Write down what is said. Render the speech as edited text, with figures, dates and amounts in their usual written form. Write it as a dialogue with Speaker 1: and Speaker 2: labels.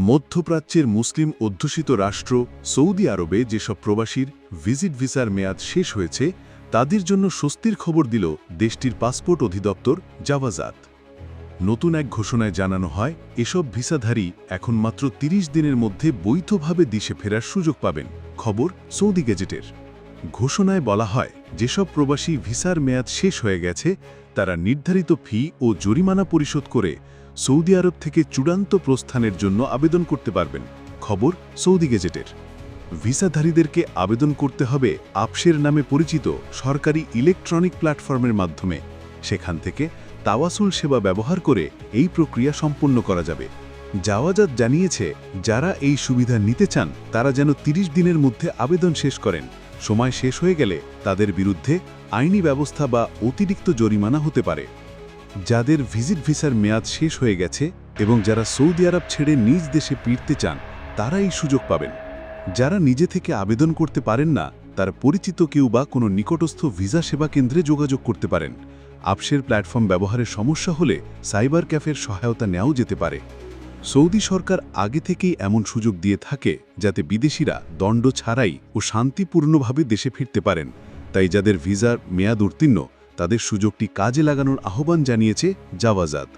Speaker 1: মধ্যপ্রাচ্যের মুসলিম অধ্যুষিত রাষ্ট্র সৌদি আরবে যেসব প্রবাসীর ভিজিট ভিসার মেয়াদ শেষ হয়েছে তাদের জন্য স্বস্তির খবর দিল দেশটির পাসপোর্ট অধিদপ্তর জাওয়াজাত। নতুন এক ঘোষণায় জানানো হয়, এসব ভিসাধারী এখন মাত্র ৩০ দিনের মধ্যে বৈধভাবে দেশে ফেরার সুযোগ পাবেন। খবর সৌদি গেজেটের। ঘোষণায় বলা হয়, যেসব প্রবাসী ভিসার মেয়াদ শেষ হয়ে গেছে তারা নির্ধারিত ফি ও জরিমানা পরিশোধ করে সৌদি আরব থেকে চূড়ান্ত প্রস্থানের জন্য আবেদন করতে পারবেন। খবর সৌদি গেজেটের। ভিসাধারীদেরকে আবেদন করতে হবে আপসের নামে পরিচিত সরকারি ইলেকট্রনিক প্ল্যাটফর্মের মাধ্যমে। সেখান থেকে তাওয়াসুল সেবা ব্যবহার করে এই প্রক্রিয়া সম্পন্ন করা যাবে। জাওয়াজাত জানিয়েছে, যারা এই সুবিধা নিতে চান তারা যেন ৩০ দিনের মধ্যে আবেদন শেষ করেন। সময় শেষ হয়ে গেলে তাদের বিরুদ্ধে আইনি ব্যবস্থা বা অতিরিক্ত জরিমানা হতে পারে। যাদের ভিজিট ভিসার মেয়াদ শেষ হয়ে গেছে এবং যারা সৌদি আরব ছেড়ে নিজ দেশে ফিরতে চান তারা এই সুযোগ পাবেন। যারা নিজে থেকে আবেদন করতে পারেন না তারা পরিচিত কেউ বা কোনো নিকটস্থ ভিসা সেবা কেন্দ্রে যোগাযোগ করতে পারেন। আপসের প্ল্যাটফর্ম ব্যবহারের সমস্যা হলে সাইবার ক্যাফের সহায়তা নেওয়াও যেতে পারে। সৌদি সরকার আগে থেকেই এমন সুযোগ দিয়ে থাকে যাতে বিদেশিরা দণ্ড ছাড়াই ও শান্তিপূর্ণভাবে দেশে ফিরতে পারেন। তাই যাদের ভিসার মেয়াদ উত্তীর্ণ তাদের সুযোগটি কাজে লাগানোর আহ্বান জানিয়েছে জাওয়াজাত।